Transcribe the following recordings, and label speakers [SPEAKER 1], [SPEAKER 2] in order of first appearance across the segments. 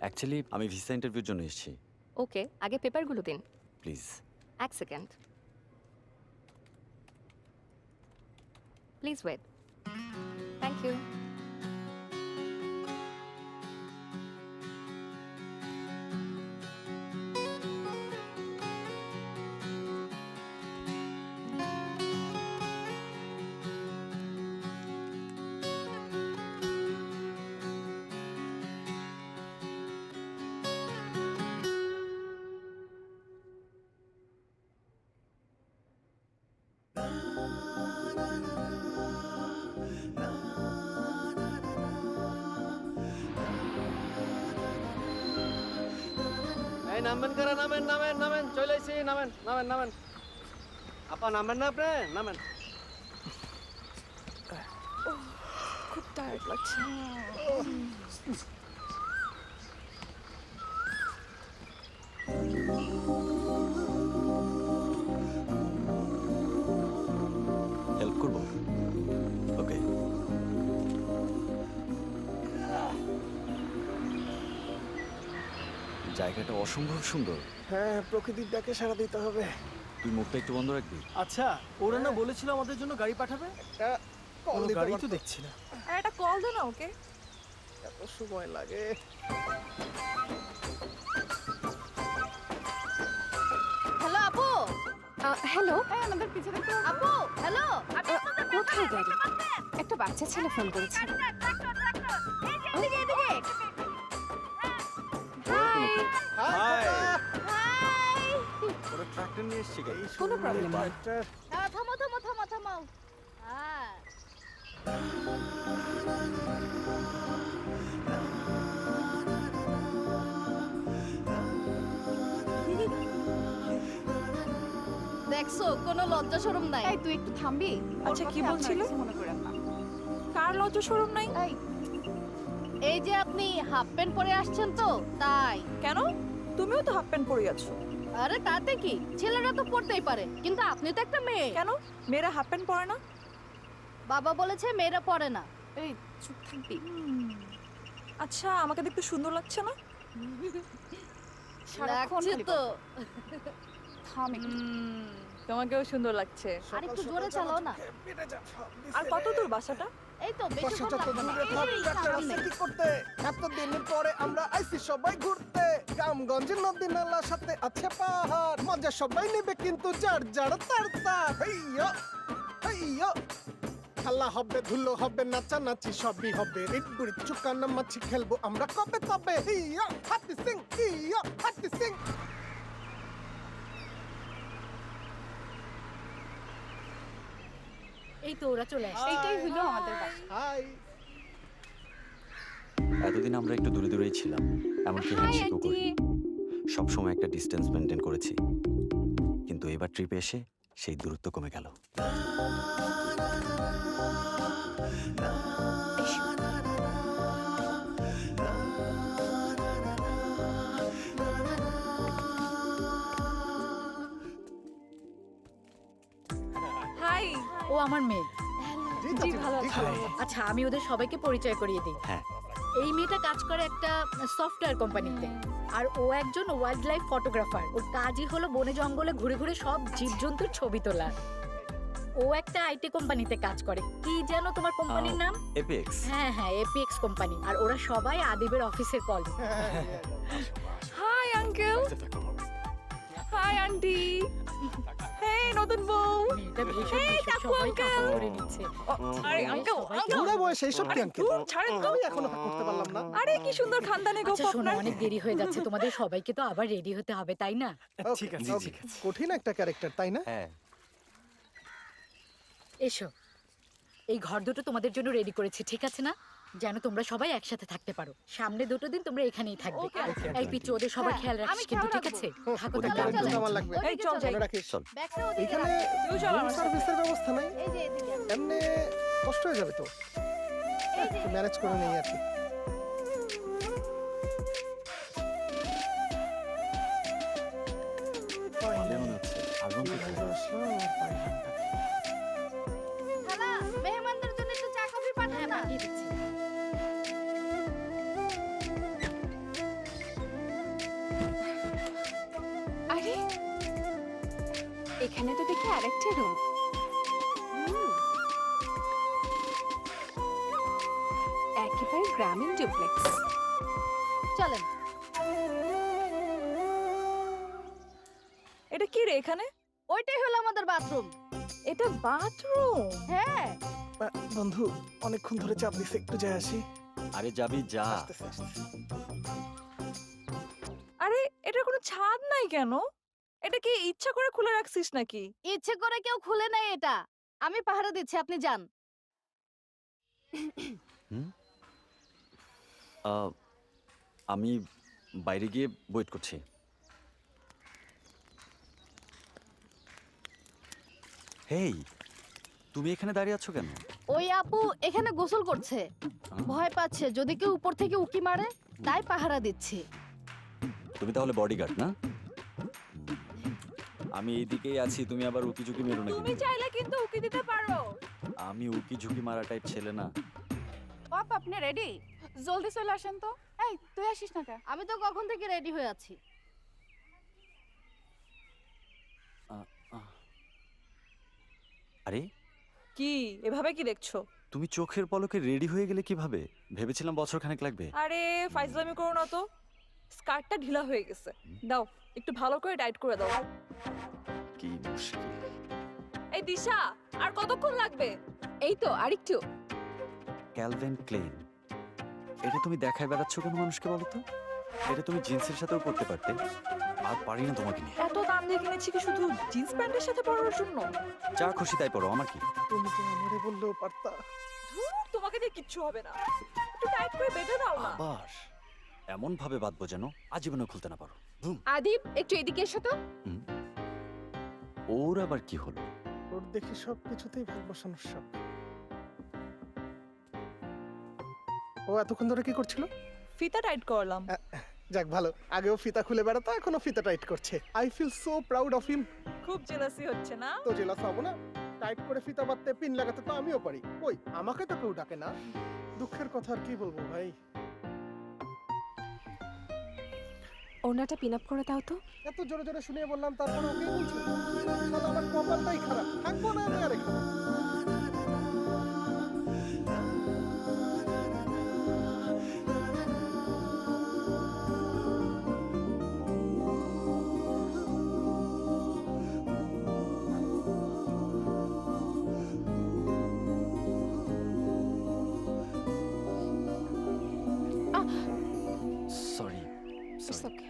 [SPEAKER 1] Actually আমি visa ইন্টারভিউর জন্য এসেছি।
[SPEAKER 2] ওকে, আগে পেপারগুলো দিন।
[SPEAKER 1] প্লিজ।
[SPEAKER 2] এক second, please wait. Thank you.
[SPEAKER 3] এই নামবেন কারা? নামেন নামেন নামেন, চলে এসেছি, নামেন নামেন নামেন। আপা নামেন না, আপনি নামেন।
[SPEAKER 4] খুব টায়ার্ড লাগছে।
[SPEAKER 1] হেল্প করবো? ওকে। জায়গাটা অসম্ভব সুন্দর।
[SPEAKER 5] হ্যাঁ, প্রকৃতির ডাকে সাড়া দিতে হবে।
[SPEAKER 1] তুই মুখটা একটু বন্ধ রাখবি।
[SPEAKER 3] আচ্ছা, ওরা না বলেছিল আমাদের জন্য গাড়ি পাঠাবে?
[SPEAKER 5] একটা কল
[SPEAKER 3] কোনো
[SPEAKER 5] দিতে
[SPEAKER 3] গাড়ি তো
[SPEAKER 5] পারতো।
[SPEAKER 3] দেখছি না।
[SPEAKER 4] একটা কল দে না ওকে।
[SPEAKER 5] এত সময় লাগে।
[SPEAKER 2] হ্যালো আপু।
[SPEAKER 4] হ্যালো,
[SPEAKER 2] আমাদের পিছনে তো আপু। হ্যালো, আমি আপনাদের
[SPEAKER 4] কোথায় গাড়ি? একটা বাচ্চা ছেলে ফোন করেছে।
[SPEAKER 2] এদিকে এদিকে।
[SPEAKER 1] হাই।
[SPEAKER 2] হাই।
[SPEAKER 1] ওরা ট্রাক্টর নিয়ে এসেছি গাড়ি।
[SPEAKER 4] কোনো প্রবলেম নেই।
[SPEAKER 5] ট্রাক্টর।
[SPEAKER 2] থামো থামো থামো থামো। হ্যাঁ। দেখছো, কোনো লজ্জা শরম নাই।
[SPEAKER 6] এই তুই একটু থামবি?
[SPEAKER 4] আচ্ছা, কি বলছিলে?
[SPEAKER 6] মনে করেন না।
[SPEAKER 4] কার লজ্জা শরম নাই?
[SPEAKER 6] এই
[SPEAKER 2] এই যে আপনি হাফ প্যান্ট পরে আসছেন তো তাই।
[SPEAKER 4] কেন? তুমিও তো হাফ প্যান্ট পরে আছো।
[SPEAKER 2] আরে তাতে কি, ছেলেরা তো পড়তেই পারে, কিন্তু আপনি তো একটা মেয়ে।
[SPEAKER 4] কেন মেয়েরা হাফ প্যান্ট পরে না?
[SPEAKER 2] বাবা বলেছে মেয়েরা পড়ে না।
[SPEAKER 6] এই চুপ থাকবি।
[SPEAKER 4] আচ্ছা, আমাকে দেখতে সুন্দর লাগছে না?
[SPEAKER 6] সারাক্ষণ
[SPEAKER 2] লাগছে
[SPEAKER 6] খালি
[SPEAKER 2] তো।
[SPEAKER 6] থাম একটু।
[SPEAKER 4] তোমাকেও সুন্দর লাগছে।
[SPEAKER 2] আর একটু জোরে চালাও না।
[SPEAKER 5] পেটে চাপ সব দিছে।
[SPEAKER 4] আর কত দূর বাসাটা?
[SPEAKER 2] এই তো বেশি
[SPEAKER 5] বাসাটা তো
[SPEAKER 2] লাগবে না।
[SPEAKER 5] দূরে থাক,
[SPEAKER 2] এই
[SPEAKER 5] ট্রাক্টর
[SPEAKER 2] সামনে।
[SPEAKER 5] আছে কি করতে? এতদিনের পরে আমরা আইছি সবাই ঘুরতে। গ্রামগঞ্জের নদী নালার সাথে আছে পাহাড়। মজা সবাই নেবে কিন্তু যার যার তার তার। হেইয়ো হেইয়ো। খেলা হবে, ধুলো হবে, নাচানাচি সবই হবে। রিটবুড়ি চুকানা মাছি খেলবো আমরা কবে তবে। হিয়ো হাতি সিং, হিয়ো হাতি সিং।
[SPEAKER 2] এই তো ওরা চলে আসছে।
[SPEAKER 6] এইটাই হলো আমাদের বাসা।
[SPEAKER 5] হাই।
[SPEAKER 1] এতদিন আমরা একটু দূরে দূরেই ছিলাম, এমনকি হ্যান্ডশেকও করি। সবসময় একটা ডিস্টেন্স মেনটেন করেছি, কিন্তু এবার ট্রিপে এসে সেই দূরত্ব কমে গেল।
[SPEAKER 4] হাই।
[SPEAKER 7] ও আমার মেয়ে।
[SPEAKER 4] জি, ভালো আছি।
[SPEAKER 7] আচ্ছা, আমি ওদের সবাইকে পরিচয় করিয়ে দিই।
[SPEAKER 1] হ্যাঁ।
[SPEAKER 7] এই মেয়েটা কাজ করে একটা সফটওয়্যার কোম্পানিতে, আর ও একজন ওয়াইল্ড লাইফ ফটোগ্রাফার। ওর কাজই হলো বনে জঙ্গলে ঘুরে ঘুরে সব জীবজন্তুর ছবি তোলা। ও একটা আইটি কোম্পানিতে কাজ করে। কি যেন তোমার কোম্পানির নাম?
[SPEAKER 1] এপিএক্স।
[SPEAKER 7] হ্যাঁ হ্যাঁ, এপিএক্স কোম্পানি। আর ওরা সবাই আদিবের অফিসের call.
[SPEAKER 4] Hi uncle. Hi aunty. Hey নতুন বউ।
[SPEAKER 7] মেয়েটা ভীষণ
[SPEAKER 4] এই,
[SPEAKER 7] মিশুক,
[SPEAKER 4] কাকু
[SPEAKER 7] সবাই কাপড়
[SPEAKER 4] uncle।
[SPEAKER 7] করে নিচ্ছে।
[SPEAKER 4] আরে আঙ্কেল, আঙ্কেল।
[SPEAKER 5] বুড়া বয়সে এইসব কি
[SPEAKER 4] আরে
[SPEAKER 5] আঙ্কেল?
[SPEAKER 4] দূর, ছাড়েন তো।
[SPEAKER 5] আমি এখনো করতে পারলাম না।
[SPEAKER 4] আরে কি সুন্দর খানদানি গো
[SPEAKER 7] আচ্ছা শোনো,
[SPEAKER 4] আপনার।
[SPEAKER 7] অনেক দেরি হয়ে যাচ্ছে, তোমাদের সবাইকে তো আবার রেডি হতে হবে, তাই না?
[SPEAKER 3] ঠিক আছে,
[SPEAKER 5] Okay,
[SPEAKER 3] ঠিক আছে।
[SPEAKER 5] কঠিন একটা ক্যারেক্টার তাই না?
[SPEAKER 1] হ্যাঁ।
[SPEAKER 7] এসো, এই ঘর দুটো তোমাদের জন্য রেডি করেছি, ঠিক আছে না? যেন তোমরা সবাই একসাথে থাকতে পারো। সামনে দুটো দিন তোমরা এখানেই থাকবে। এই পিচ্চু, ওদের সবার খেয়াল রাখিস
[SPEAKER 6] আমি
[SPEAKER 7] কিন্তু,
[SPEAKER 6] খেয়াল
[SPEAKER 7] ঠিক আছে? থাকো
[SPEAKER 1] ওদের
[SPEAKER 7] তাহলে।
[SPEAKER 1] খেয়াল
[SPEAKER 5] একদম আমার লাগবে।
[SPEAKER 4] এই চল যাই।
[SPEAKER 5] মনে রাখিস।
[SPEAKER 1] চল।
[SPEAKER 2] ব্যাগটা ওদিকে
[SPEAKER 5] এখানে
[SPEAKER 2] রাখ।
[SPEAKER 4] তুই চল আমার সাথে।
[SPEAKER 5] সার্ভিসের ব্যবস্থা নাই।
[SPEAKER 2] এই যে এদিকে।
[SPEAKER 5] এমনি কষ্ট হয়ে যাবে তো।
[SPEAKER 2] এই যে।
[SPEAKER 5] ম্যানেজ করে নেই আর কি।
[SPEAKER 1] ভালো মনে হচ্ছে। আগুন কোথায়?
[SPEAKER 2] খালা, মেহমানদের জন্য একটু চা কফি পাঠান
[SPEAKER 7] হ্যাঁ,
[SPEAKER 2] না।
[SPEAKER 7] পাঠিয়ে দিচ্ছি।
[SPEAKER 6] আরেকটা রুম। একেবারে গ্রামীণ ডুপ্লেক্স।
[SPEAKER 2] চলেন।
[SPEAKER 4] এটা কি রে এখানে?
[SPEAKER 2] ওইটাই হলো আমাদের বাথরুম।
[SPEAKER 4] এটা বাথরুম?
[SPEAKER 2] হ্যাঁ,
[SPEAKER 5] বন্ধু অনেকক্ষণ ধরে চাপ দিছে, একটু যাই আসি।
[SPEAKER 1] আরে যাবি যা।
[SPEAKER 5] আসতেছে, আসতেছে।
[SPEAKER 4] আরে এটার কোনো ছাদ নাই কেন? এটা কি ইচ্ছা করে খুলে রাখছিস নাকি?
[SPEAKER 2] ইচ্ছে করে কেউ খুলে নেয় এটা। আমি পাহারা দিচ্ছি, আপনি যান।
[SPEAKER 1] আমি বাইরে গিয়ে ওয়েট করছি। হেই, তুমি এখানে দাঁড়িয়ে আছো কেন?
[SPEAKER 2] ওই আপু এখানে গোসল করছে, ভয় পাচ্ছে যদি কেউ উপর থেকে উকি মারে, তাই পাহারা দিচ্ছি।
[SPEAKER 1] তুমি তাহলে বডিগার্ড না? আমি এইদিকেই আছি, তুমি আবার উকি ঝুঁকি মেরো না
[SPEAKER 4] তুমি
[SPEAKER 1] কিন্তু।
[SPEAKER 4] চাইলে কিন্তু উকি দিতে পারো।
[SPEAKER 1] আমি উকি ঝুঁকি মারা টাইপ ছেলে না।
[SPEAKER 6] পাপ, আপনি রেডি? জলদি চলে আসেন তো। এই তুই আসিস না কেন?
[SPEAKER 2] আমি তো কখন থেকে রেডি হয়ে আছি।
[SPEAKER 1] আরে
[SPEAKER 4] কি এভাবে কি দেখছো?
[SPEAKER 1] তুমি চোখের পলকে রেডি হয়ে গেলে কিভাবে? ভেবেছিলাম বছরখানেক লাগবে।
[SPEAKER 4] আরে ফাইজলামি করো না তো, স্কার্টটা ঢিলা হয়ে গেছে। দাও একটু ভালো করে টাইট করে দাও।
[SPEAKER 1] কি মুশকিল।
[SPEAKER 4] এই দিশা, আর কতক্ষণ লাগবে?
[SPEAKER 6] এই তো আরেকটু।
[SPEAKER 1] ক্যালভিন ক্লেইন, এটা তুমি দেখায় বেড়াচ্ছ কেন মানুষকে বলো তো? এটা তুমি জিন্সের সাথেও পরতে পারতে। আর পারি না তোমাকে নিয়ে।
[SPEAKER 4] এত দাম দিয়ে কিনেছি কি শুধু জিন্স প্যান্টের সাথে পরার জন্য?
[SPEAKER 1] যা খুশি তাই পরো, আমার কি?
[SPEAKER 5] তুমি তো আমারে বললেও পারতা।
[SPEAKER 4] ধুর, তোমাকে দিয়ে কিচ্ছু হবে না। একটু টাইট করে বেঁধে দাও না।
[SPEAKER 1] আবার এমন ভাবে বাঁধবো যেন আজীবনে খুলতে না পারো।
[SPEAKER 6] আদিব, একটু এদিকে এসো তো।
[SPEAKER 1] ওর আবার কি হলো?
[SPEAKER 5] ওর দেখি সব কিছুতেই ভাগ বসানোর শখ। ও এতক্ষণ ধরে কি করছিল?
[SPEAKER 4] ফিতা টাইট করলাম।
[SPEAKER 5] যাক ভালো, আগেও ফিতা খুলে বেড়াতো, এখনো ফিতা টাইট করছে। I feel so proud of him.
[SPEAKER 4] খুব জেলাসি হচ্ছে না?
[SPEAKER 5] তো জেলাস হবো না? টাইট করে ফিতা বাঁধতে, পিন লাগাতে তো আমিও পারি। ওই আমাকে তো কেউ ডাকে না। দুঃখের কথা আর কি বলবো ভাই।
[SPEAKER 6] ওনাটা পিন আপ করে দাও তো।
[SPEAKER 5] এত জোরে জোরে শুনিয়ে বললাম, তারপরে ওকেই বলছি। শালা আমার কপালটাই খারাপ, থাকবো না আমি আর এখানে।
[SPEAKER 1] Sorry
[SPEAKER 6] it's okay.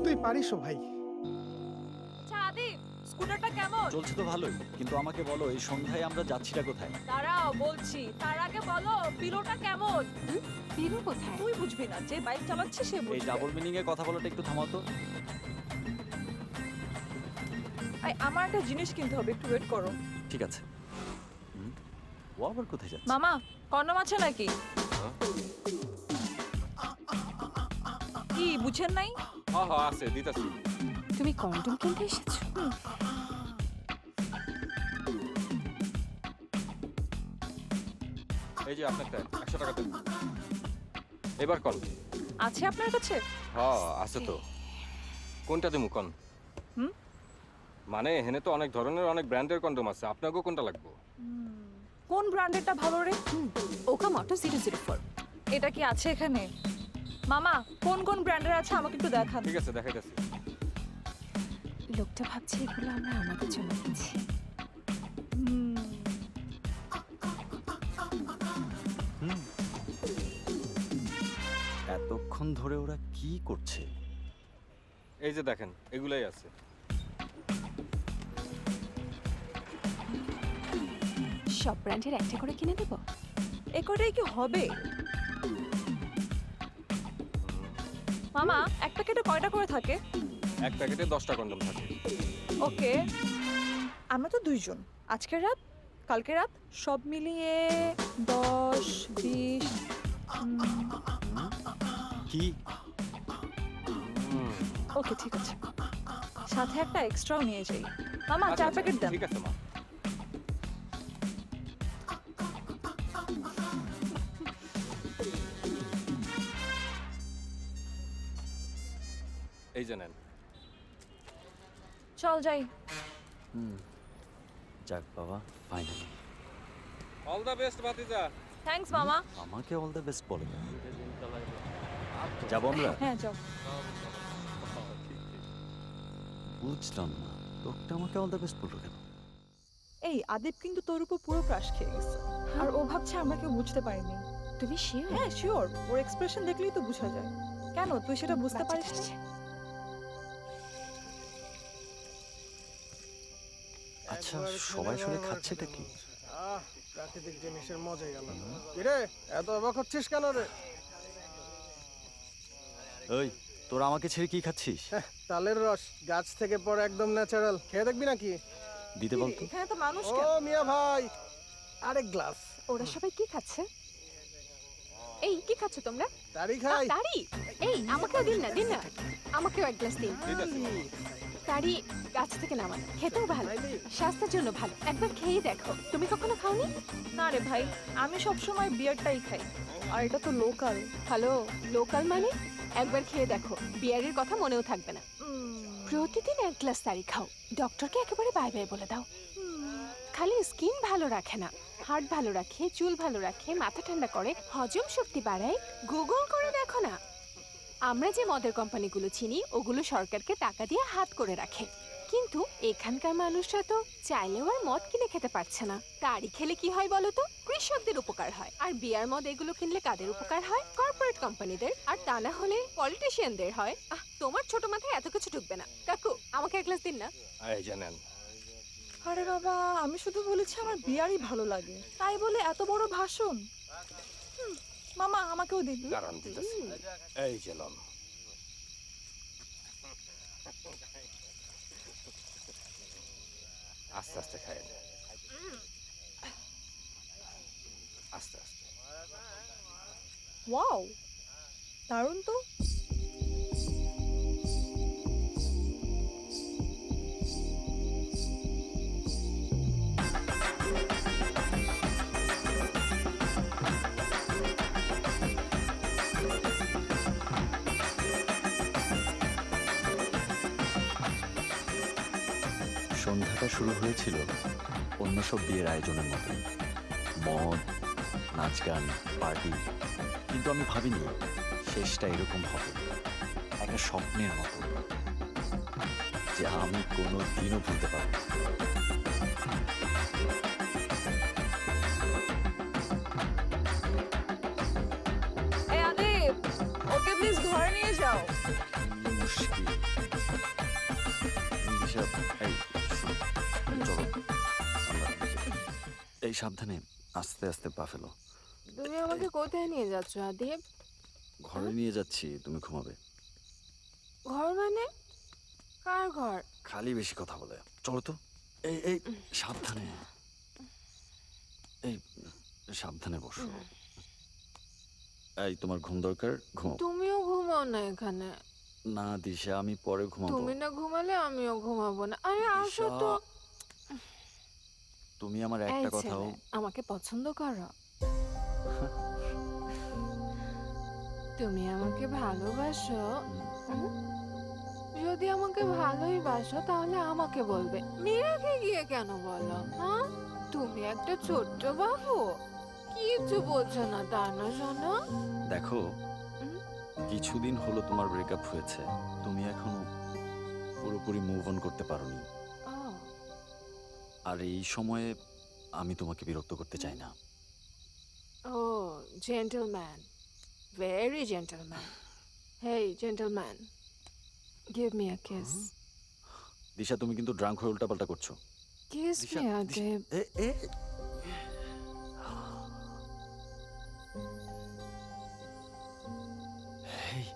[SPEAKER 5] তুই পারিসও ভাই।
[SPEAKER 4] আচ্ছা আদিব, স্কুটারটা কেমন?
[SPEAKER 1] চলছে তো ভালোই, কিন্তু আমাকে বলো এই সন্ধ্যায় আমরা যাচ্ছিটা কোথায়?
[SPEAKER 4] দাঁড়াও বলছি, তার আগে বলো পিলোটা কেমন?
[SPEAKER 6] পিরু কোথায়?
[SPEAKER 4] তুই বুঝবি না, যে বাইক চালাচ্ছে সে
[SPEAKER 1] এই
[SPEAKER 4] বুঝবে।
[SPEAKER 1] ডাবল মিনিং এ কথা বলাটা একটু থামাও তো।
[SPEAKER 4] এই, আমার একটা জিনিস কিনতে হবে, একটু ওয়েট করো।
[SPEAKER 1] ঠিক আছে। ও আবার কোথায় যাচ্ছে?
[SPEAKER 4] মামা, কন্ডম আছে নাকি? কি বুঝেন নাই?
[SPEAKER 8] হ্যাঁ হ্যাঁ আছে, দিতাছি।
[SPEAKER 6] তুমি কন্ডম কিনতে এসেছো?
[SPEAKER 8] এই যে আপনারটা 100 টাকা দেন। এবার কল।
[SPEAKER 4] আছে আপনার কাছে?
[SPEAKER 8] হ্যাঁ আছে তো। কোনটা দেবো কোন?
[SPEAKER 4] হুম?
[SPEAKER 8] মানে এখানে তো অনেক ধরনের অনেক ব্র্যান্ডের কন্ডম আছে, আপনাকেও কোনটা লাগবে?
[SPEAKER 4] কোন ব্র্যান্ডেরটা ভালো রে?
[SPEAKER 6] ওকা মোটো 004।
[SPEAKER 4] এটা কি আছে এখানে? মামা কোন কোন ব্র্যান্ডের আছে আমাকে একটু দেখান।
[SPEAKER 8] ঠিক আছে দেখাইতেছি।
[SPEAKER 6] লোকটা ভাবছে এগুলো আমরা আমাদের জন্য কিনছি।
[SPEAKER 1] এতক্ষণ ধরে ওরা কি করছে?
[SPEAKER 8] এই যে দেখেন এগুলাই আছে।
[SPEAKER 6] সব ব্র্যান্ডের একটা করে কিনে দেব।
[SPEAKER 4] এ কটাই কি হবে? মামা এক প্যাকেটে কয়টা করে থাকে?
[SPEAKER 8] এক প্যাকেটে 10টা কন্ডম থাকে।
[SPEAKER 4] ওকে, আমরা তো 2 জন, আজকের রাত কালকে রাত সব মিলিয়ে 10 20।
[SPEAKER 1] কি?
[SPEAKER 4] ওকে ঠিক আছে, সাথে একটা এক্সট্রাও নিয়ে যাই। মামা 4 প্যাকেট দেন।
[SPEAKER 8] ঠিক আছে মা। এই যে নেন।
[SPEAKER 4] চল যাই।
[SPEAKER 1] যাক বাবা, ফাইনালি।
[SPEAKER 8] অল দ্য বেস্ট ভাতিজা।
[SPEAKER 4] থ্যাঙ্কস মামা।
[SPEAKER 1] আমাকে অল দ্য বেস্ট বলে। যাবো আমরা?
[SPEAKER 4] হ্যাঁ যাও।
[SPEAKER 1] বুঝলাম না, লোকটা আমাকে অল দ্য বেস্ট বললো কেন?
[SPEAKER 4] এই আদিপ কিন্তু তোর উপর পুরো ক্রাশ খেয়ে গেছে, আর ও ভাবছে আমরা কেউ বুঝতে পারিনি।
[SPEAKER 6] তুমি শিওর?
[SPEAKER 4] হ্যাঁ শিওর, ওর এক্সপ্রেশন দেখলেই তো বোঝা যায়। কেন তুই সেটা বুঝতে পারিস না?
[SPEAKER 1] আচ্ছা, সবাই আসলে খাচ্ছেটা কি?
[SPEAKER 5] প্রাকৃতিক জিনিসের মজাই আলাদা। কিরে এত অবাক হচ্ছিস কেন রে?
[SPEAKER 1] ওই, তোরা আমাকে ছেড়ে কি খাচ্ছিস?
[SPEAKER 5] তালের রস, গাছ থেকে পড়ে, একদম ন্যাচারাল। খেয়ে দেখবি নাকি?
[SPEAKER 1] দিতে বলতো।
[SPEAKER 4] এখানে তো মানুষ
[SPEAKER 5] ও
[SPEAKER 4] কেন?
[SPEAKER 5] মিয়া ভাই, আরেক গ্লাস।
[SPEAKER 6] ওরা সবাই কি খাচ্ছে? এই কি খাচ্ছ তোমরা?
[SPEAKER 5] তারি খাই।
[SPEAKER 6] তারি? এই আমাকেও দিন না, দিন না। আমাকেও এক গ্লাস দিন।
[SPEAKER 8] দিতেছি মা।
[SPEAKER 6] তারি গাছ থেকে নামানো, খেতেও ভালো, স্বাস্থ্যের জন্য ভালো। একবার খেয়ে দেখো। তুমি কখনো খাওনি?
[SPEAKER 4] না রে ভাই, আমি সব সময় বিয়ারটাই খাই, আর এটা তো লোকাল।
[SPEAKER 6] হ্যালো, লোকাল মানে? একবার খেয়ে দেখো, বিয়ারের কথা মনেও থাকবে না। প্রতিদিন এক গ্লাস তারি খাও, ডক্টরকে একেবারে বাই বাই বলে দাও। খালি স্কিন ভালো রাখে না, হার্ট ভালো রাখে, চুল ভালো রাখে, মাথা ঠান্ডা করে, হজম শক্তি বাড়ায়। গুগল করে দেখো না। আমরা যে মদের কোম্পানিগুলো চিনি ওগুলো সরকারকে টাকা দিয়ে হাত করে রাখে, কিন্তু এখানকার মানুষরা তো চাইলেও আর মদ কিনে খেতে পারছে না। তারি খেলে কি হয় বলো তো? কৃষকদের উপকার হয়। আর বিয়ার মদ এগুলো কিনলে কাদের উপকার হয়? কর্পোরেট কোম্পানিদের। আর তা না হলে পলিটিশিয়ানদের হয়। তোমার ছোট মাথায় এত কিছু ঢুকবে না। কাকু আমাকে এক গ্লাস দিন না।
[SPEAKER 8] এই যে নেন।
[SPEAKER 4] আরে বাবা, আমি শুধু বলেছি আমার বিয়ারই ভালো লাগে, তাই বলে এত বড় ভাষণ। মামা আমাকেও দিন।
[SPEAKER 8] কারণ দিতেছি। এই যে লন। আস্তে আস্তে খায়েন। আস্তে আস্তে।
[SPEAKER 4] ওয়াও, দারুণ তো।
[SPEAKER 1] সন্ধ্যাটা শুরু হয়েছিল অন্য সব বিয়ের আয়োজনের মতো, মদ, নাচ গান, পার্টি। কিন্তু আমি ভাবিনি শেষটা এরকম হবে, একটা স্বপ্নের মতো, যে আমি কোনো দিনও ভুলতে পারব না।
[SPEAKER 4] এই আদিপ, ওকে প্লিজ ঘরে নিয়ে যাও।
[SPEAKER 1] মুশকিল। দিশা, এই শোনো, চলো এই সাবধানে, আস্তে আস্তে পা ফেলো।
[SPEAKER 6] তুমি আমাকে কোথায় নিয়ে যাচ্ছ আদিব?
[SPEAKER 1] ঘরে নিয়ে যাচ্ছি, তুমি ঘুমাবে।
[SPEAKER 6] ঘর মানে? কার ঘর?
[SPEAKER 1] খালি বেশি কথা বলে, চলো তো। এই এই সাবধানে, এই সাবধানে বসো। এই তোমার ঘুম দরকার, ঘুমাও।
[SPEAKER 6] তুমিও ঘুমাও না এখানে।
[SPEAKER 1] না দিশা, আমি পরে ঘুমাবো।
[SPEAKER 6] তুমি না ঘুমালে আমিও ঘুমাবো না। আরে আসো
[SPEAKER 1] দিশা,
[SPEAKER 6] তো।
[SPEAKER 1] তুমি আমার
[SPEAKER 6] এই
[SPEAKER 1] একটা কথাও।
[SPEAKER 6] ছেলে, আমাকে পছন্দ করো? তুমি আমাকে ভালোবাসো? যদি আমাকে ভালোই বাসো তাহলে আমাকে বলবে, মীরাকে গিয়ে কেন বলো? হ্যাঁ, তুমি একটা ছোট্ট বাবু, কিছু বোঝো না তা না শোনো।
[SPEAKER 1] দেখো,
[SPEAKER 6] হুম?
[SPEAKER 1] কিছুদিন হলো তোমার ব্রেকআপ হয়েছে, তুমি এখনো পুরোপুরি মুভ অন করতে পারোনি। আর এই সময়ে আমি তোমাকে বিরক্ত করতে চাই না।
[SPEAKER 6] Oh gentleman, very gentleman. Hey gentleman, give me a kiss.
[SPEAKER 1] Disha, তুমি কিন্তু ড্রাঙ্ক হয়ে উল্টাপাল্টা করছো।
[SPEAKER 6] Kiss
[SPEAKER 1] Disha,
[SPEAKER 6] me
[SPEAKER 1] Disha,
[SPEAKER 6] Adeb.
[SPEAKER 1] এ এ হেই,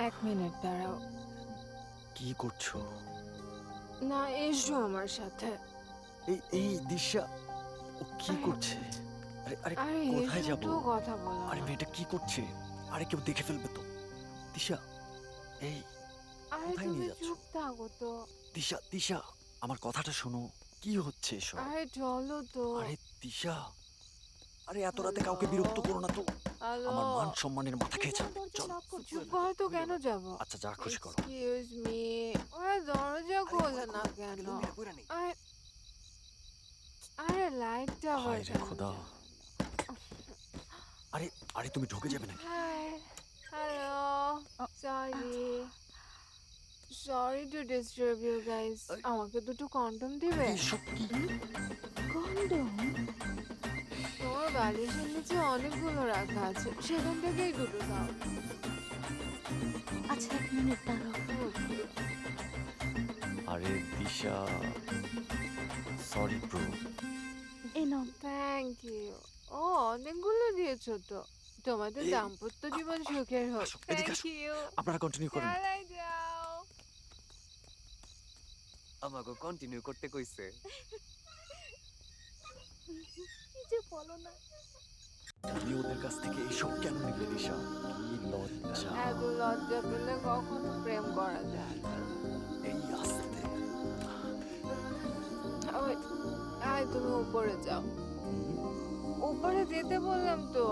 [SPEAKER 6] 1 মিনিট দাঁড়াও।
[SPEAKER 1] কি করছো?
[SPEAKER 6] না, এসো আমার সাথে।
[SPEAKER 1] এই এই দিশা, ও কি করছে? আরে আরে
[SPEAKER 6] আরে
[SPEAKER 1] কোথায়
[SPEAKER 6] এসো
[SPEAKER 1] যাব?
[SPEAKER 6] তো, কথা বলো
[SPEAKER 1] আরে
[SPEAKER 6] না।
[SPEAKER 1] মেয়েটা কি করছে? আরে কেউ দেখে ফেলবে তো। দিশা, এই
[SPEAKER 6] আরে
[SPEAKER 1] কোথায়
[SPEAKER 6] তুমি
[SPEAKER 1] নিয়ে যাচ্ছো?
[SPEAKER 6] চুপ থাকো তো।
[SPEAKER 1] দিশা, দিশা, আমার কথাটা শোনো। কি হচ্ছে এসব?
[SPEAKER 6] আরে চলো তো।
[SPEAKER 1] আরে দিশা, আরে এত রাতে কাউকে বিরক্ত করো না তো।
[SPEAKER 6] হ্যালো,
[SPEAKER 1] আমার মান সম্মানের মাথা খেয়েছে। চল।
[SPEAKER 6] চুপ করো তো, কেন যাব?
[SPEAKER 1] আচ্ছা, যা খুশি করো।
[SPEAKER 6] এক্সকিউজ মি, ওরা দরজা খোলে না কেন? আরে আরে লাইটটা
[SPEAKER 1] হায় রে
[SPEAKER 6] বাজানো
[SPEAKER 1] খোদা।
[SPEAKER 6] যায়।
[SPEAKER 1] আরে আরে তুমি ঢুকে যাবে নাকি?
[SPEAKER 6] Hi, hello, sorry to disturb you guys. আমাকে দুটো কন্ডম দিবে?
[SPEAKER 1] এসব কি?
[SPEAKER 2] কন্ডম?
[SPEAKER 6] তোমার বালিশের নিচে অনেকগুলো রাখা আছে, সেখান থেকেই দুটো দাও।
[SPEAKER 2] আচ্ছা 1 মিনিট দাঁড়াও।
[SPEAKER 1] আরে দিশা, সরি ব্রো।
[SPEAKER 2] এই নাও।
[SPEAKER 6] Thank you. ও অনেকগুলো দিয়েছো তো। তোমাদের
[SPEAKER 1] এই,
[SPEAKER 6] দাম্পত্য জীবন সুখের হোক।
[SPEAKER 1] আসো, এদিকে
[SPEAKER 6] থ্যাংক
[SPEAKER 1] আসো।
[SPEAKER 6] ইউ।
[SPEAKER 1] আপনারা কন্টিনিউ করেন।
[SPEAKER 6] চালাই যাও।
[SPEAKER 3] আমাকে কন্টিনিউ করতে কইছে।
[SPEAKER 2] কি যে বলো না।
[SPEAKER 1] তুমি ওদের কাছ থেকে এইসব কেন নিলে দিশা? কি লজ্জা।
[SPEAKER 6] এত লজ্জা পেলে কখনো প্রেম করা যায় না।
[SPEAKER 1] এই আস্তে।
[SPEAKER 6] ওই, আয় তুমি উপরে যাও। উপরে যেতে বললাম তো।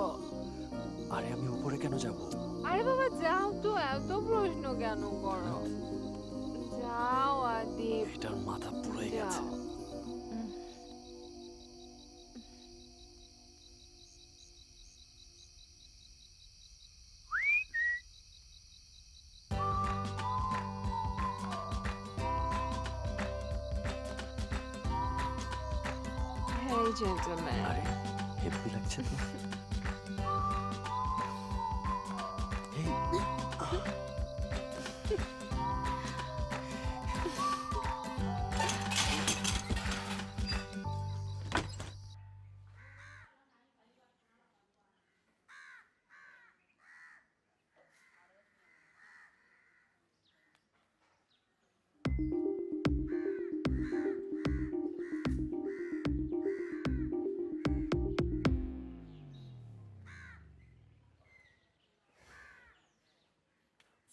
[SPEAKER 1] আরে আমি উপরে কেন যাব?
[SPEAKER 6] আরে বাবা যাও তো, এত প্রশ্ন কেন করো? যাও আদিপ,
[SPEAKER 1] এটার মাথা পুড়ে গেছে।
[SPEAKER 6] যাও। Hey gentlemen.
[SPEAKER 1] আরে হেভি লাগছে তো। এই, এই, আহ।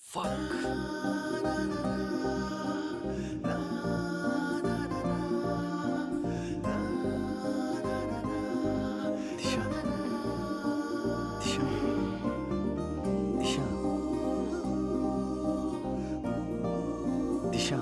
[SPEAKER 1] Fuck. দিশা, দিশা, দিশা, দিশা।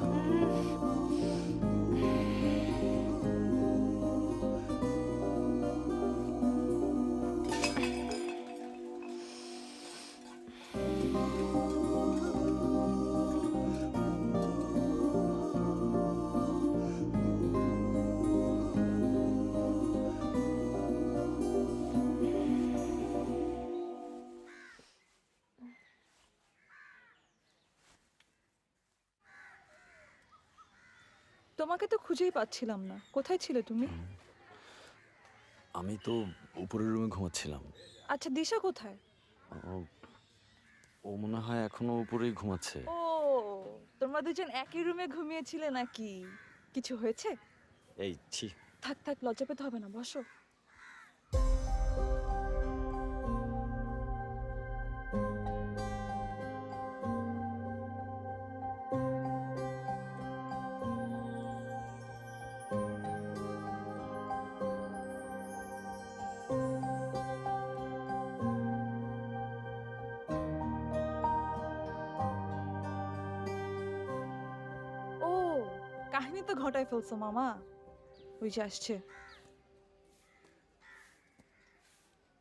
[SPEAKER 4] তোমাকে তো খুঁজেই পাচ্ছিলাম না, কোথায় ছিলে তুমি?
[SPEAKER 1] আমি তো উপরের রুমে ঘুমাচ্ছিলাম।
[SPEAKER 4] আচ্ছা দিশা কোথায়?
[SPEAKER 1] ও- ও মনে হয় এখনো উপরেই ঘুমাচ্ছে।
[SPEAKER 4] ও, তোমরা দুজন একই রুমে ঘুমিয়েছিলে নাকি? কিছু হয়েছে?
[SPEAKER 1] এই ছি,
[SPEAKER 4] থাক থাক, লজ্জা পেতে হবে না, বসো। ও, কাহিনী তো ঘটায় ফেলছো মামা। ওই যে আসছে।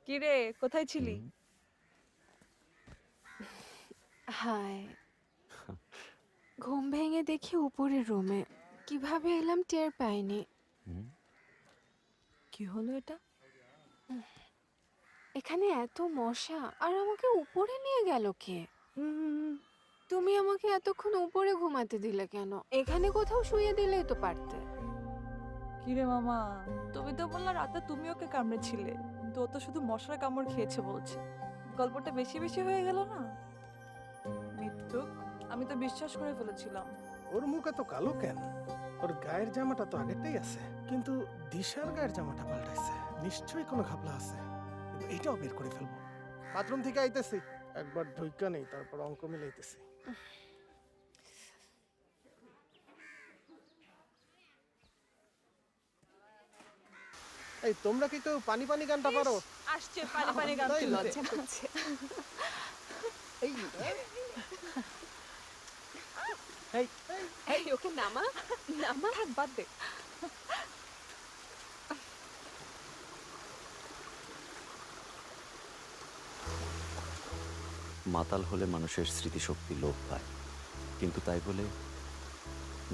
[SPEAKER 4] কি রে, কোথায় ছিলি?
[SPEAKER 6] হাই, ঘুম ভেঙে দেখি উপরের রুমে। কিভাবে এলাম টের পাইনি।
[SPEAKER 1] হুম?
[SPEAKER 4] কি হলো এটা?
[SPEAKER 6] এখানে এত মশা, আর আমাকে উপরে নিয়ে গেল কে? তুমি আমাকে এতক্ষণ উপরে ঘুমাতে দিলে কেন? এখানে কোথাও শুয়ে দিলেই তো পারতে।
[SPEAKER 4] কি রে মামা, তুমি তো বললা রাতে তুমি ওকে কামড়েছিলে, কিন্তু ও তো শুধু মশার কামড় খেয়েছে বলছে। গল্পটা বেশি বেশি হয়ে গেল না? মিথ্যুক, আমি তো বিশ্বাস করে ফেলেছিলাম।
[SPEAKER 5] ওর মুখ এত কালো কেন? ওর গায়ের জামাটা তো আগেরটাই আছে, কিন্তু দিশার গায়ের জামাটা পাল্টাইছে। নিশ্চয়ই কোনো ঘাপলা আছে, কিন্তু এইটাও বের করে ফেলবো। বাথরুম থেকে আইতেছি, একবার ঢুইকা নেই, তারপর অঙ্ক মিলাইতেছি। এই তোমরা কি কেউ পানি পানি গানটা পারো?
[SPEAKER 4] আসছে পানি পানি গান।
[SPEAKER 5] তাই?
[SPEAKER 6] লজ্জা করছে।
[SPEAKER 5] এই এই
[SPEAKER 6] এই ওকে নামা, নামা।
[SPEAKER 4] থাক, বাদ দে।
[SPEAKER 1] মাতাল হলে মানুষের স্মৃতিশক্তি লোপ পায়, কিন্তু তাই বলে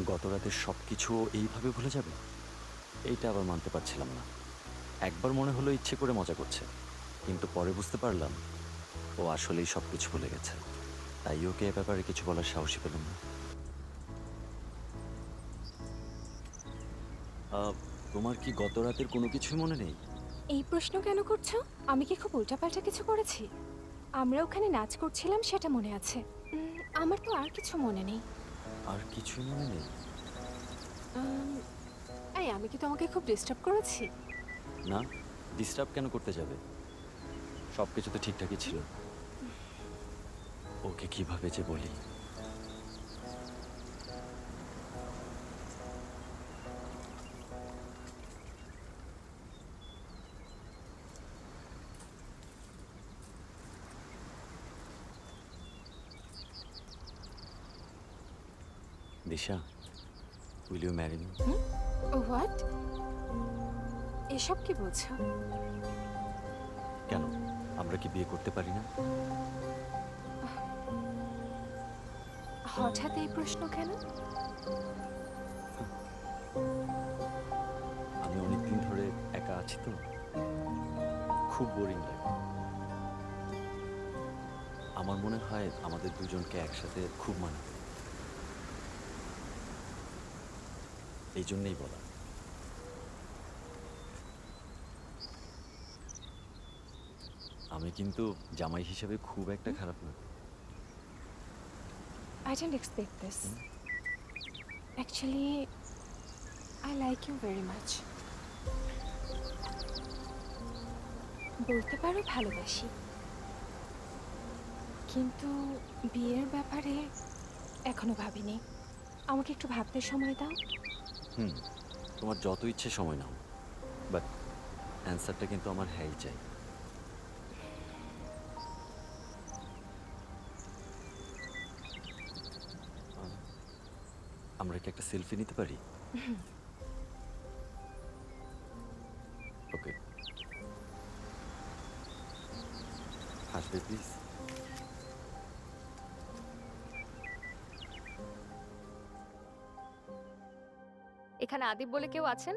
[SPEAKER 1] গত রাতের সব কিছু এইভাবে ভুলে যাবে? এইটা আবার মানতে পারছিলাম না। একবার মনে হলো ইচ্ছে করে মজা করছে, কিন্তু পরে বুঝতে পারলাম ও আসলেই সব কিছু ভুলে গেছে। তাই ওকে এ ব্যাপারে কিছু বলার সাহসী পেলাম না। তোমার কি গত রাতের কোনো কিছুই মনে নেই?
[SPEAKER 6] এই প্রশ্ন কেন করছো? আমি কি খুব উল্টাপাল্টা কিছু করেছি? আমরা ওখানে নাচ করছিলাম, সেটা মনে আছে। আমার তো আর কিছু মনে নেই।
[SPEAKER 1] আর কিছুই মনে নেই?
[SPEAKER 6] এই, আমি কি তোমাকে খুব ডিস্টার্ব করেছি?
[SPEAKER 1] না, ডিস্টার্ব কেন করতে যাবে? সব কিছু তো ঠিকঠাকই ছিল। ওকে কিভাবে যে বলি। Disha, will you marry me?
[SPEAKER 6] What? এসব কি বলছো?
[SPEAKER 1] কেন, আমরা কি বিয়ে করতে পারি না?
[SPEAKER 6] হঠাৎ এই প্রশ্ন কেন?
[SPEAKER 1] আমি অনেকদিন ধরে একা আছি তো, খুব বোরিং লাগে। আমার মনে হয় আমাদের দুজনকে একসাথে খুব মানাবে। এই জন্যই বলা। আমি কিন্তু জামাই হিসেবে খুব একটা খারাপ না।
[SPEAKER 6] I didn't expect this. Actually, I like you very much. বলতে পারো ভালোবাসি, কিন্তু বিয়ের ব্যাপারে এখনো ভাবিনি। আমাকে একটু ভাবতে সময় দাও।
[SPEAKER 1] তোমার যত ইচ্ছে সময় নাও, বাট অ্যান্সারটা কিন্তু আমার হ্যাঁই চাই। আমরা কি একটা সেলফি নিতে পারি? ওকে, হাসবে প্লিজ।
[SPEAKER 9] এখানে আদিব বলে কেউ আছেন?